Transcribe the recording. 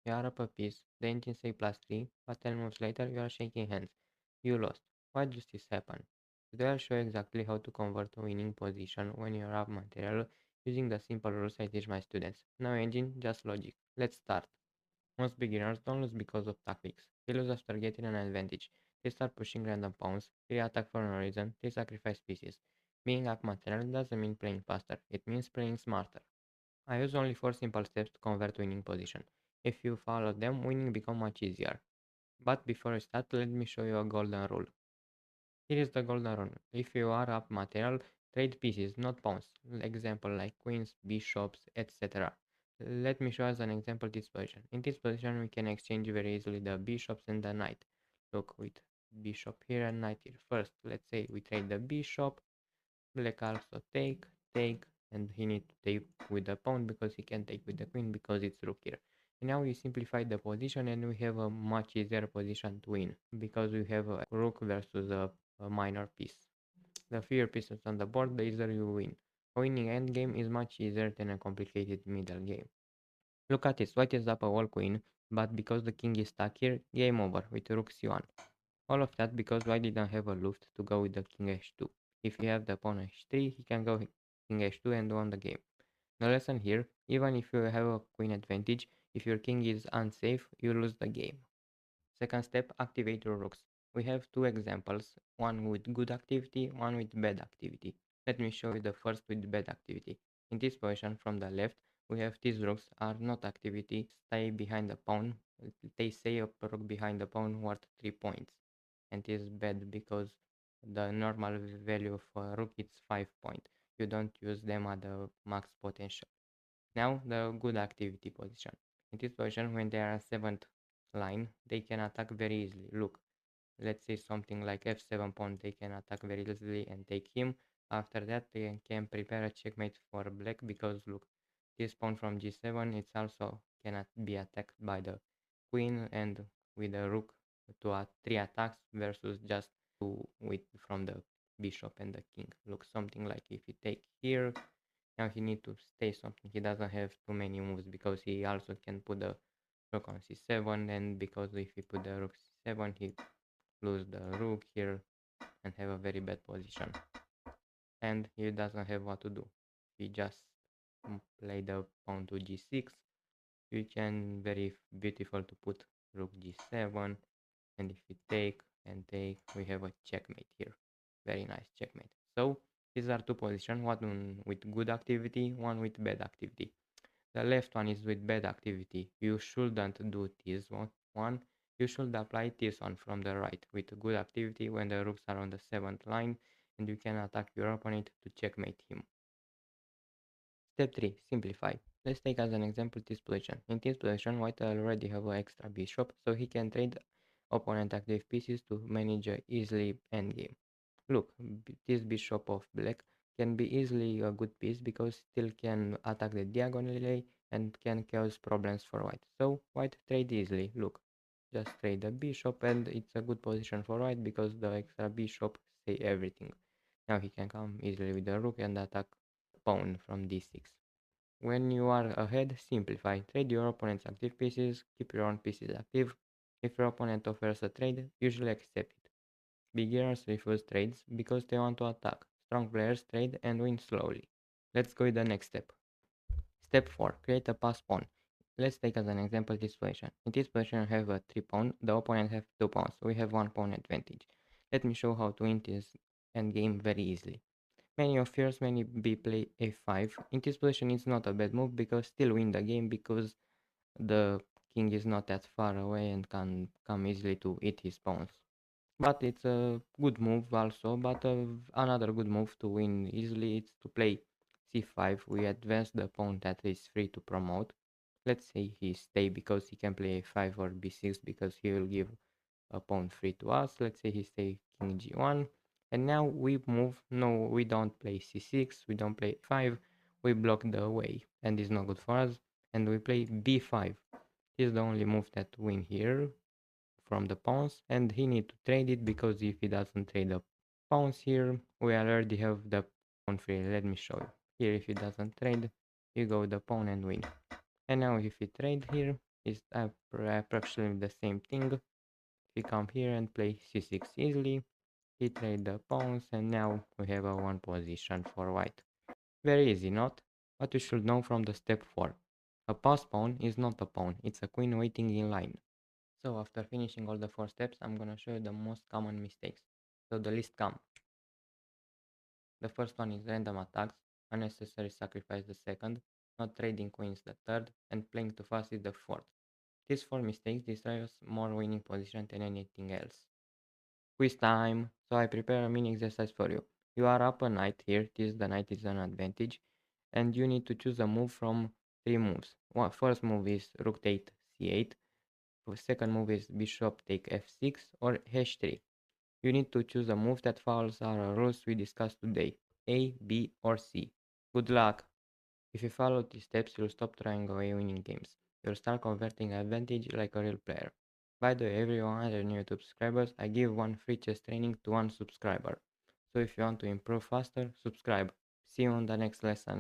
You are up a piece, the engine say +3, but 10 moves later you are shaking hands. You lost. Why does this happen? Today I'll show you exactly how to convert a winning position when you are up material using the simple rules I teach my students. No engine, just logic. Let's start. Most beginners don't lose because of tactics. They lose after getting an advantage. They start pushing random pawns, they attack for no reason, they sacrifice pieces. Being up material doesn't mean playing faster, it means playing smarter. I use only 4 simple steps to convert winning position. If you follow them, winning becomes much easier. But before I start, let me show you a golden rule. Here is the golden rule. If you are up material, trade pieces, not pawns. Example like queens, bishops, etc. Let me show as an example this position. In this position, we can exchange very easily the bishops and the knight. Look, with bishop here and knight here. First, let's say we trade the bishop. Black also take, and he need to take with the pawn because he can take with the queen because it's rook here. And now we simplify the position and we have a much easier position to win because we have a rook versus a minor piece. The fewer pieces on the board, the easier you win. A winning endgame is much easier than a complicated middle game. Look at this, white is up a whole queen, but because the king is stuck here, game over with rook c1. All of that because white didn't have a loft to go with the king h2. If he have the pawn h3, he can go king h2 and won the game. The lesson here, even if you have a queen advantage, if your king is unsafe, you lose the game. Second step, activate your rooks. We have two examples, one with good activity, one with bad activity. Let me show you the first with bad activity. In this position from the left, we have these rooks are not activity, stay behind the pawn. They say a rook behind the pawn worth 3 points. And it is bad because the normal value of a rook is 5 points. You don't use them at the max potential. Now the good activity position. In this position, when they are 7th line, they can attack very easily. Look, let's say something like f7 pawn, they can attack very easily and take him. After that, they can prepare a checkmate for black because look, this pawn from g7, it's also cannot be attacked by the queen and with the rook to 3 attacks versus just 2 with from the bishop and the king. Look, something like if you take here, now he need to stay something. He doesn't have too many moves because he also can put the rook on c7, and because if he put the rook c7, he lose the rook here and have a very bad position. And he doesn't have what to do. He just play the pawn to g6. You can very beautiful to put rook g7, and if we take and take, we have a checkmate here. Very nice checkmate. So these are two positions, one with good activity, one with bad activity. The left one is with bad activity. You shouldn't do this one. You should apply this one from the right with good activity when the rooks are on the 7th line and you can attack your opponent to checkmate him. Step 3. Simplify. Let's take as an example this position. In this position, white already have an extra bishop, so he can trade opponent active pieces to manage a easily endgame. Look, this bishop of black can be easily a good piece because still can attack the diagonally and can cause problems for white. So white trade easily. Look, just trade the bishop and it's a good position for white because the extra bishop say everything. Now he can come easily with the rook and attack pawn from d6. When you are ahead, simplify. Trade your opponent's active pieces, keep your own pieces active. If your opponent offers a trade, usually accept it. Beginners refuse trades because they want to attack. Strong players trade and win slowly. Let's go with the next step. Step 4. Create a pass pawn. Let's take as an example this position. In this position I have a 3 pawn, the opponent have 2 pawns, so we have 1 pawn advantage. Let me show how to win this endgame very easily. Many of yours may be play a5. In this position it's not a bad move because still win the game because the king is not that far away and can come easily to eat his pawns. But it's a good move also, but another good move to win easily is to play c5. We advance the pawn that is free to promote. Let's say he stay because he can play a5 or b6 because he will give a pawn free to us. Let's say he stay king g1. And now we move, no, we don't play c6, we don't play 5, we block the way and it's not good for us. And we play b5. This is the only move that win here from the pawns, and he need to trade it because if he doesn't trade the pawns here, we already have the pawn free. Let me show you. Here if he doesn't trade, you go the pawn and win. And now if he trade here, is approximately the same thing. We come here and play c6 easily. He trade the pawns and now we have a one position for white. Very easy, not? What you should know from the step 4. A pass pawn is not a pawn, it's a queen waiting in line. So after finishing all the 4 steps, I'm gonna show you the most common mistakes. So the list come. The first one is random attacks, unnecessary sacrifice the second, not trading queens the third, and playing too fast is the fourth. These 4 mistakes destroy us more winning position than anything else. Quiz time! So I prepare a mini exercise for you. You are up a knight here, this the knight is an advantage, and you need to choose a move from 3 moves. First move is rook take c8, second move is bishop take f6 or h3. You need to choose a move that follows our rules we discussed today, A, B or C. Good luck! If you follow these steps, you'll stop throwing away winning games. You'll start converting advantage like a real player. By the way, every 100 new YouTube subscribers, I give one free chess training to one subscriber. So if you want to improve faster, subscribe. See you on the next lesson.